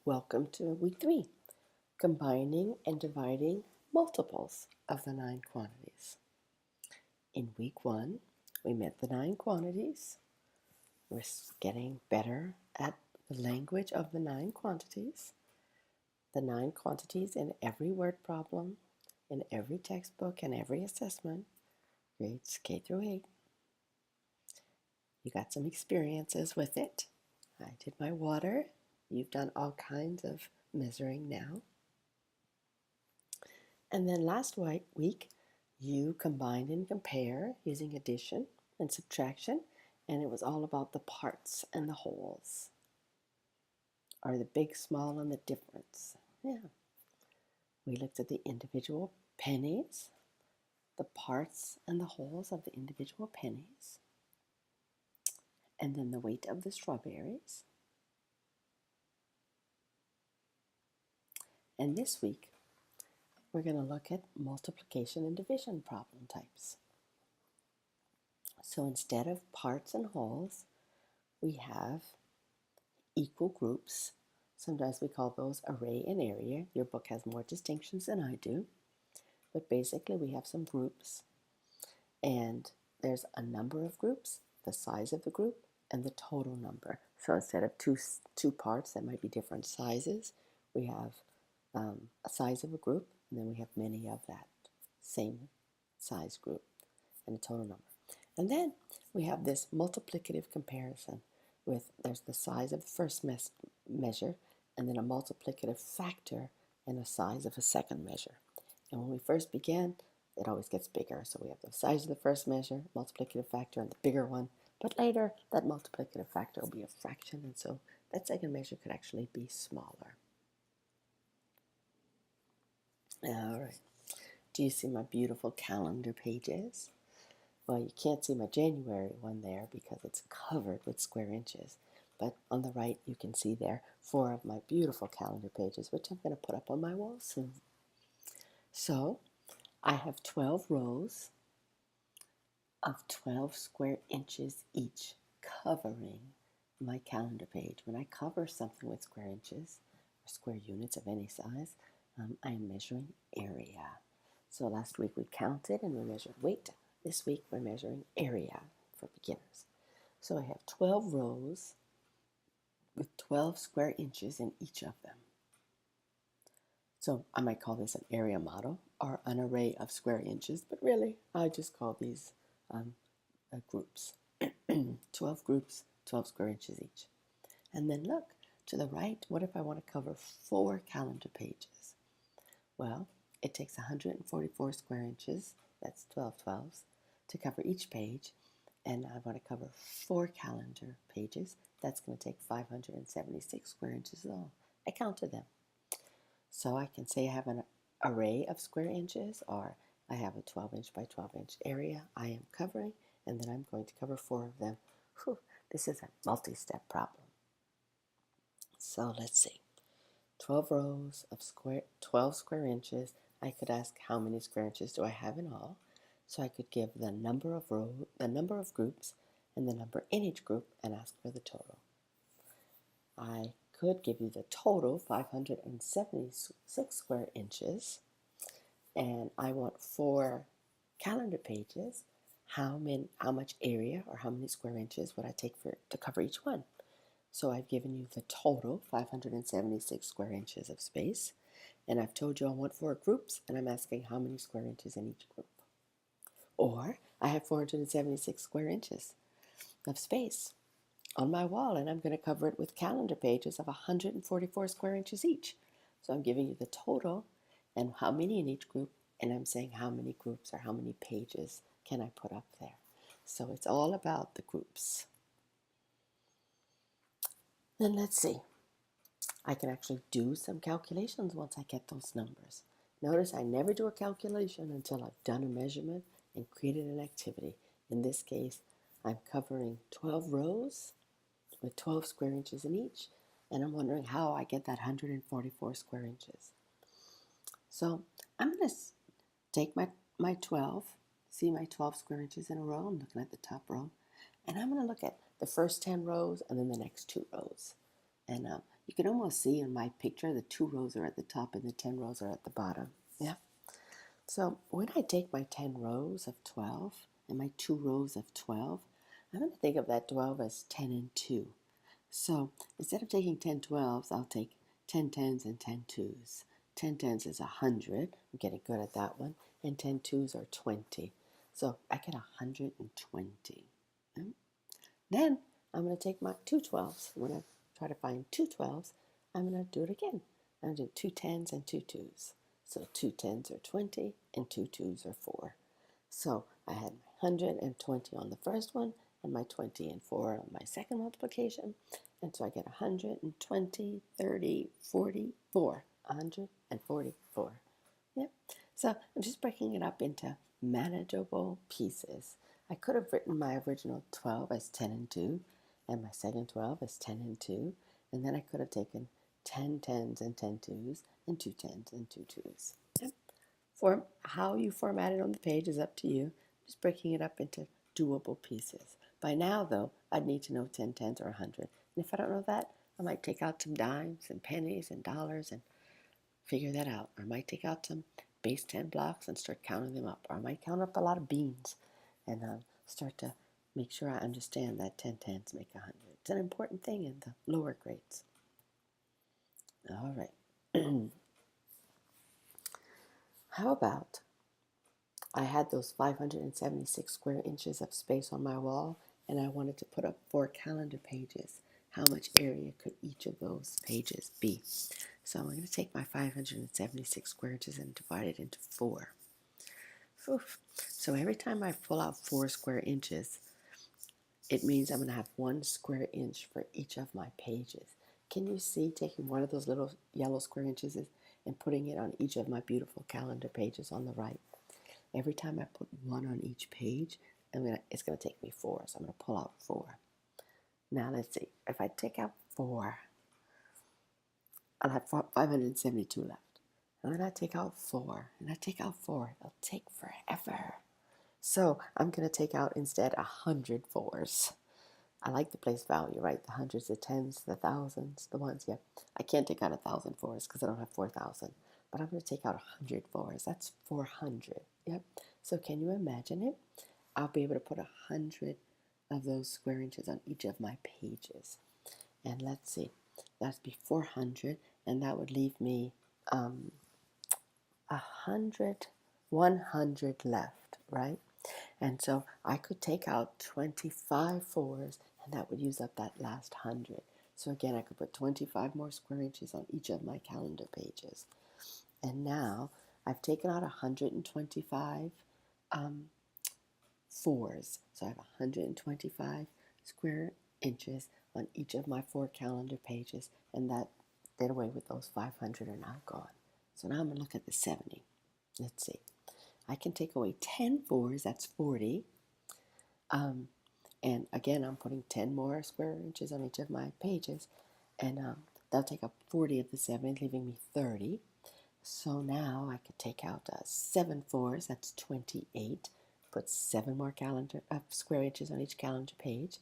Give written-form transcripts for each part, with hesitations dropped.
Welcome to week 3, combining and dividing multiples of the 9 quantities. In week 1, we met the 9 quantities. We're getting better at the language of the 9 quantities. The 9 quantities in every word problem, in every textbook, and every assessment, grades K through 8. You got some experiences with it. I did my water. You've done all kinds of measuring now. And then last week, you combined and compare using addition and subtraction, and it was all about the parts and the wholes, or the big, small, and the difference. Yeah. We looked at the individual pennies, the parts and the wholes of the individual pennies, and then the weight of the strawberries. And this week, we're going to look at multiplication and division problem types. So instead of parts and wholes, we have equal groups. Sometimes we call those array and area. Your book has more distinctions than I do. But basically we have some groups. And there's a number of groups, the size of the group, and the total number. So instead of two parts that might be different sizes, we have a size of a group, and then we have many of that same size group and a total number. And then we have this multiplicative comparison with there's the size of the first measure and then a multiplicative factor and a size of a second measure. And when we first begin, it always gets bigger. So we have the size of the first measure, multiplicative factor, and the bigger one. But later, that multiplicative factor will be a fraction, and so that second measure could actually be smaller. All right. Do you see my beautiful calendar pages? Well, you can't see my January one there because it's covered with square inches. But on the right, you can see there 4 of my beautiful calendar pages, which I'm going to put up on my wall soon. So I have 12 rows of 12 square inches each covering my calendar page. When I cover something with square inches or square units of any size, I am measuring area. So last week we counted and we measured weight. This week we're measuring area for beginners. So I have 12 rows with 12 square inches in each of them. So I might call this an area model or an array of square inches, but really I just call these groups. 12 groups, 12 square inches each. And then look to the right, what if I want to cover 4 calendar pages? Well, it takes 144 square inches, that's 12 12s, to cover each page, and I want to cover 4 calendar pages. That's going to take 576 square inches long. I counted them. So I can say I have an array of square inches, or I have a 12-inch by 12-inch area I am covering, and then I'm going to cover 4 of them. Whew, this is a multi-step problem. So let's see. 12 rows of 12 square inches. I could ask how many square inches do I have in all. So I could give the number of groups, and the number in each group, and ask for the total. I could give you the total, 576 square inches, and I want 4 calendar pages. How much area or how many square inches would I take to cover each one? So I've given you the total, 576 square inches of space, and I've told you I want 4 groups, and I'm asking how many square inches in each group. Or I have 476 square inches of space on my wall, and I'm going to cover it with calendar pages of 144 square inches each. So I'm giving you the total and how many in each group, and I'm saying how many groups or how many pages can I put up there. So it's all about the groups. Then let's see. I can actually do some calculations once I get those numbers. Notice I never do a calculation until I've done a measurement and created an activity. In this case, I'm covering 12 rows with 12 square inches in each, and I'm wondering how I get that 144 square inches. So I'm going to take my 12, see my 12 square inches in a row. I'm looking at the top row, and I'm going to look at the first 10 rows and then the next 2 rows. And You can almost see in my picture the 2 rows are at the top and the 10 rows are at the bottom. Yeah. So when I take my 10 rows of 12 and my 2 rows of 12, I'm going to think of that 12 as 10 and 2. So instead of taking 10 12s, I'll take 10 10s and 10 2s. 10 10s is 100. I'm getting good at that one. And 10 2s are 20. So I get 120. Okay? Then I'm going to take my 2 12s. When I try to find 2 12s, I'm going to do it again. I'm going to do 2 10s and 2 2s. So 2 10s are 20 and 2 2s are 4. So I had my 120 on the first one and my 20 and 4 on my second multiplication. And so I get 120, 30, 44. 144. Yep. So I'm just breaking it up into manageable pieces. I could have written my original 12 as 10 and 2 and my second 12 as 10 and 2. And then I could have taken 10 10s and 10 2s and 2 10s and 2 2s. Yep. How you format it on the page is up to you. Just breaking it up into doable pieces. By now, though, I'd need to know 10 10s or 100. And if I don't know that, I might take out some dimes and pennies and dollars and figure that out. Or I might take out some base 10 blocks and start counting them up. Or I might count up a lot of beans and start to make sure I understand that 10 10s make 100. It's an important thing in the lower grades. All right. How about I had those 576 square inches of space on my wall and I wanted to put up 4 calendar pages. How much area could each of those pages be? So I'm going to take my 576 square inches and divide it into 4. Oof. So every time I pull out 4 square inches, it means I'm going to have 1 square inch for each of my pages. Can you see taking one of those little yellow square inches and putting it on each of my beautiful calendar pages on the right? Every time I put 1 on each page, it's going to take me 4. So I'm going to pull out 4. Now let's see. If I take out 4, I'll have 572 left. And then I take out 4, and I take out 4. It'll take forever. So I'm going to take out instead 100 4s. I like the place value, right? The hundreds, the tens, the thousands, the ones. Yeah, I can't take out 1,000 4s because I don't have 4,000. But I'm going to take out 100 4s. That's 400. Yep. So can you imagine it? I'll be able to put 100 of those square inches on each of my pages. And let's see. That'd be 400, and that would leave me 100 left, right? And so I could take out 25 4s, and that would use up that last 100. So again, I could put 25 more square inches on each of my calendar pages. And now I've taken out 125 4s. So I have 125 square inches on each of my 4 calendar pages, and that did away with those 500 are now gone. So now I'm going to look at the 70. Let's see. I can take away 10 4s, that's 40. And again, I'm putting 10 more square inches on each of my pages, and that'll take up 40 of the 70, leaving me 30. So now I could take out 7 4s, that's 28. Put 7 more square inches on each calendar page.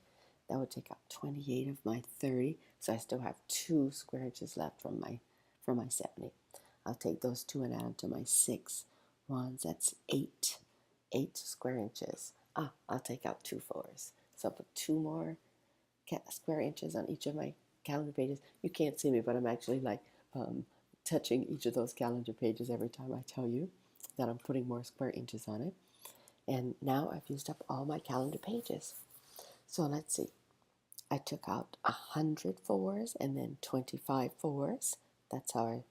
That would take up 28 of my 30. So I still have 2 square inches left from my 70. I'll take those 2 and add them to my 6 ones. That's 8 square inches. I'll take out 2 4s. So I'll put 2 more square inches on each of my calendar pages. You can't see me, but I'm actually like touching each of those calendar pages every time I tell you that I'm putting more square inches on it. And now I've used up all my calendar pages. So let's see. I took out 100 4s and then 25 4s. That's how I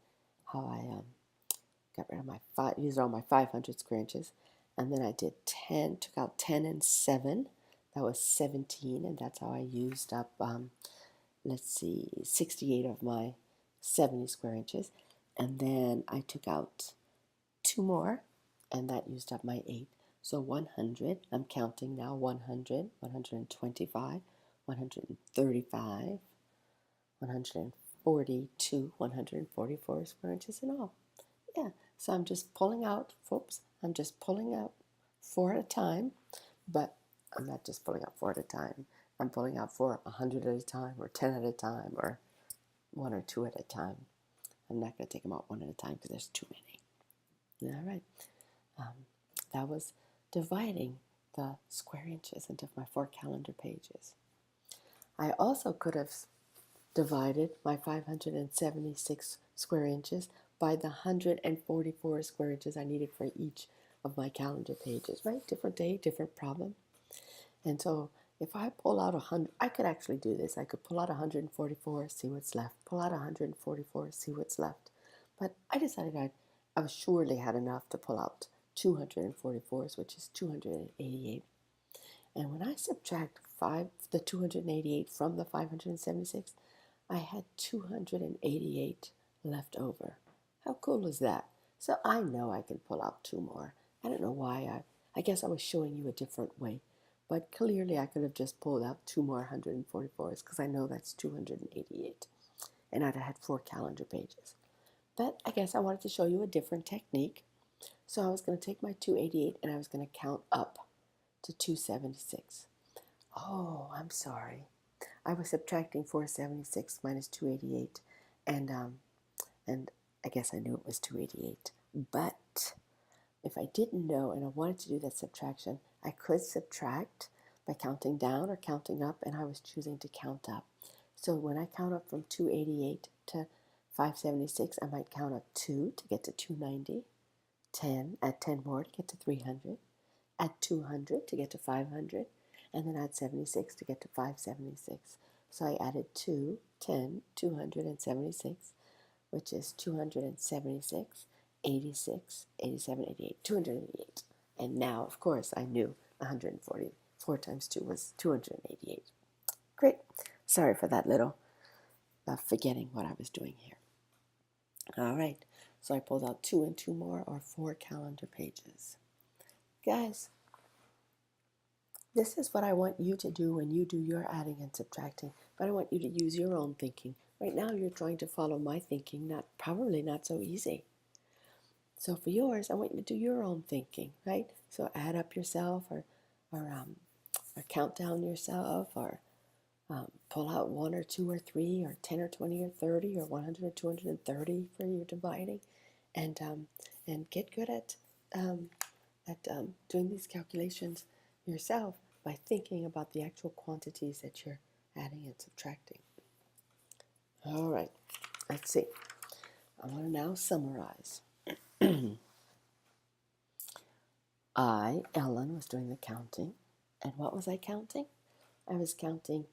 got rid of used all my 500 square inches. And then I did 10, took out 10 and 7. That was 17, and that's how I used up, 68 of my 70 square inches. And then I took out 2 more, and that used up my 8. So 100, I'm counting now, 100, 125, 135, 142, 144 square inches in all. Yeah, so I'm just pulling out 4 at a time, but I'm not just pulling out 4 at a time. I'm pulling out 4 100 at a time, or 10 at a time, or one or two at a time. I'm not going to take them out one at a time because there's too many. All right. That was dividing the square inches into my 4 calendar pages. I also could have divided my 576 square inches by the 144 square inches I needed for each of my calendar pages, right? Different day, different problem. And so if I pull out 100, I could actually do this. I could pull out 144, see what's left. Pull out 144, see what's left. But I decided I surely had enough to pull out 244s, which is 288. And when I subtract the 288 from the 576, I had 288 left over. How cool is that? So I know I can pull out 2 more. I don't know why. I guess I was showing you a different way. But clearly I could have just pulled out 2 more 144s because I know that's 288. And I'd have had 4 calendar pages. But I guess I wanted to show you a different technique. So I was going to take my 288 and I was going to count up to 276. Oh, I'm sorry. I was subtracting 476 minus 288, and I guess I knew it was 288. But if I didn't know and I wanted to do that subtraction, I could subtract by counting down or counting up, and I was choosing to count up. So when I count up from 288 to 576, I might count up 2 to get to 290, 10, add 10 more to get to 300, add 200 to get to 500, and then add 76 to get to 576. So I added 2, 10, 276, which is 276, 86, 87, 88, 288. And now, of course, I knew 144 times 2 was 288. Great. Sorry for that little forgetting what I was doing here. All right. So I pulled out 2 and 2 more, or 4 calendar pages. Guys, this is what I want you to do when you do your adding and subtracting, but I want you to use your own thinking. Right now you're trying to follow my thinking, probably not so easy. So for yours, I want you to do your own thinking, right? So add up yourself, or count down yourself, or pull out 1 or 2 or 3 or 10 or 20 or 30 or 100 or 230 for your dividing, and get good at doing these calculations yourself by thinking about the actual quantities that you're adding and subtracting. All right, let's see. I want to now summarize. Ellen, was doing the counting. And what was I counting? I was counting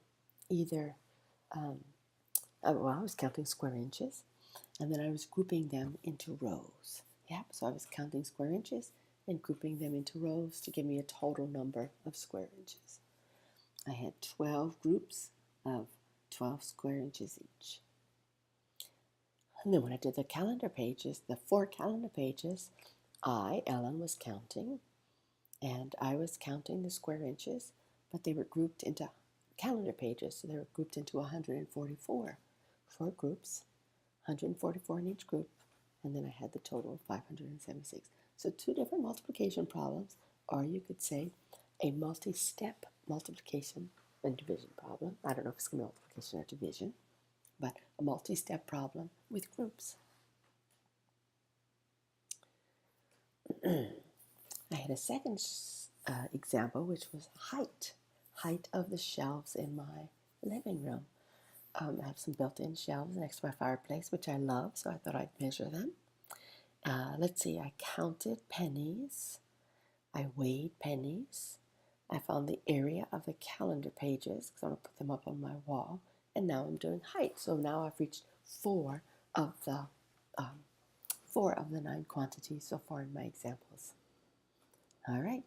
either, I was counting square inches, and then I was grouping them into rows. Yep, so I was counting square inches and grouping them into rows to give me a total number of square inches. I had 12 groups of 12 square inches each. And then when I did the calendar pages, the 4 calendar pages, Ellen, was counting, and I was counting the square inches, but they were grouped into calendar pages, so they were grouped into 144. 4 groups, 144 in each group, and then I had the total of 576. So 2 different multiplication problems, or you could say a multi-step multiplication and division problem. I don't know if it's multiplication or division, but a multi-step problem with groups. I had a second example, which was height of the shelves in my living room. I have some built-in shelves next to my fireplace, which I love, so I thought I'd measure them. Let's see, I counted pennies. I weighed pennies. I found the area of the calendar pages because I'm going to put them up on my wall. And now I'm doing height. So now I've reached 4 of the 9 quantities so far in my examples. All right.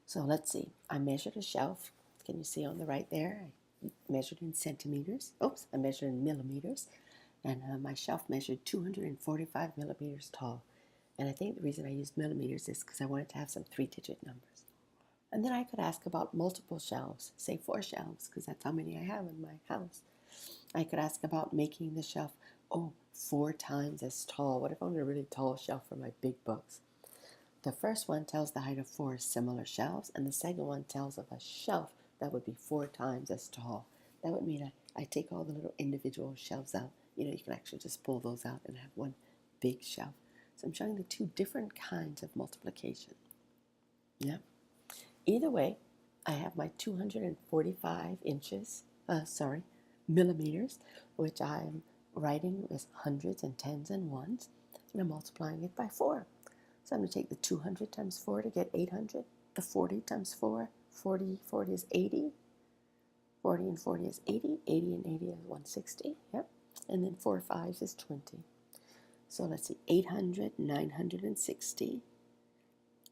So let's see. I measured a shelf. Can you see on the right there? I measured in centimeters. Oops, I measured in millimeters. And my shelf measured 245 millimeters tall. And I think the reason I used millimeters is because I wanted to have some 3-digit numbers. And then I could ask about multiple shelves, say 4 shelves, because that's how many I have in my house. I could ask about making the shelf, 4 times as tall. What if I want a really tall shelf for my big books? The first one tells the height of 4 similar shelves, and the second one tells of a shelf that would be 4 times as tall. That would mean I take all the little individual shelves out you can actually just pull those out and have one big shelf. So I'm showing the two different kinds of multiplication. Yeah. Either way, I have my 245 millimeters, which I am writing as hundreds and tens and ones, and I'm multiplying it by 4. So I'm going to take the 200 times 4 to get 800, the 40 times 4, 40 is 80, 40 and 40 is 80, 80 and 80 is 160, yep, and then 4 5s is 20. So let's see, 800, 960,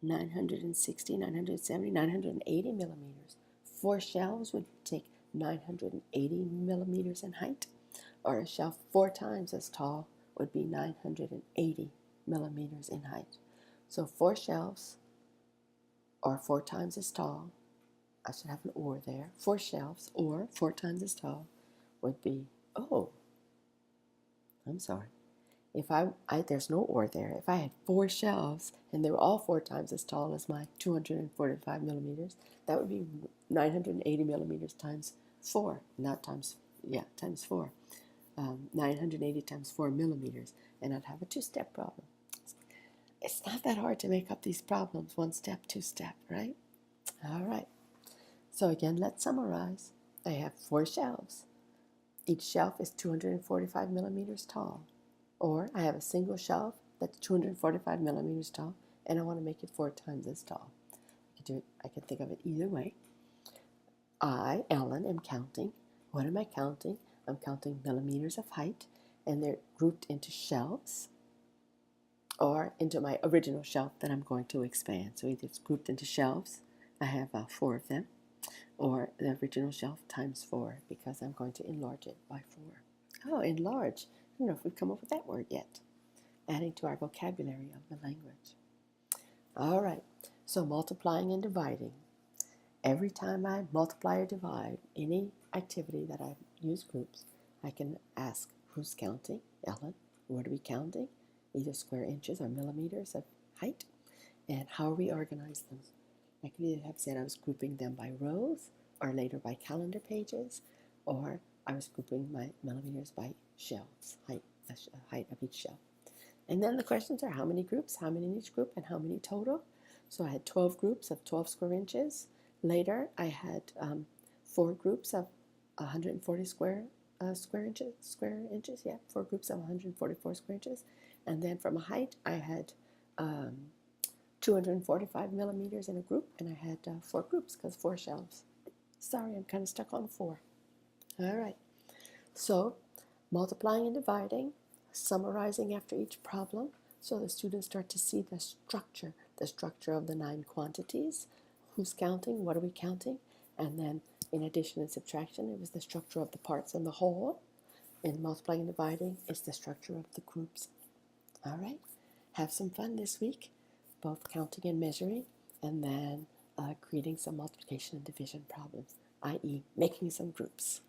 960, 970, 980 millimeters. 4 shelves would take 980 millimeters in height, or a shelf 4 times as tall would be 980 millimeters in height. So 4 shelves, or 4 times as tall, I should have an or there, 4 shelves, or 4 times as tall would be, oh, I'm sorry. If there's no or there. If I had 4 shelves and they were all 4 times as tall as my 245 millimeters, that would be 980 millimeters times 4, not times, times 4. 980 times 4 millimeters, and I'd have a 2-step problem. It's not that hard to make up these problems, 1 step, 2 step, right? All right. So again, let's summarize. I have 4 shelves. Each shelf is 245 millimeters tall. Or I have a single shelf that's 245 millimeters tall, and I want to make it 4 times as tall. I can think of it either way. I, Ellen, am counting. What am I counting? I'm counting millimeters of height, and they're grouped into shelves or into my original shelf that I'm going to expand. So either it's grouped into shelves, I have 4 of them, or the original shelf times 4 because I'm going to enlarge it by 4. Oh, enlarge. I don't know if we've come up with that word yet. Adding to our vocabulary of the language. All right, so multiplying and dividing. Every time I multiply or divide any activity that I use groups, I can ask, who's counting? Ellen. What are we counting? Either square inches or millimeters of height. And how are we organize them? I could either have said I was grouping them by rows, or later by calendar pages, or I was grouping my millimeters by shelves, height of each shelf. And then the questions are how many groups, how many in each group, and how many total. So I had 12 groups of 12 square inches. Later, I had 4 groups of 140 square inches. 4 groups of 144 square inches. And then from a height, I had 245 millimeters in a group, and I had 4 groups because 4 shelves. Sorry, I'm kind of stuck on 4. All right. So multiplying and dividing, summarizing after each problem, so the students start to see the structure of the 9 quantities. Who's counting? What are we counting? And then in addition and subtraction, it was the structure of the parts and the whole. In multiplying and dividing, it's the structure of the groups. All right. Have some fun this week, both counting and measuring, and then creating some multiplication and division problems, i.e. making some groups.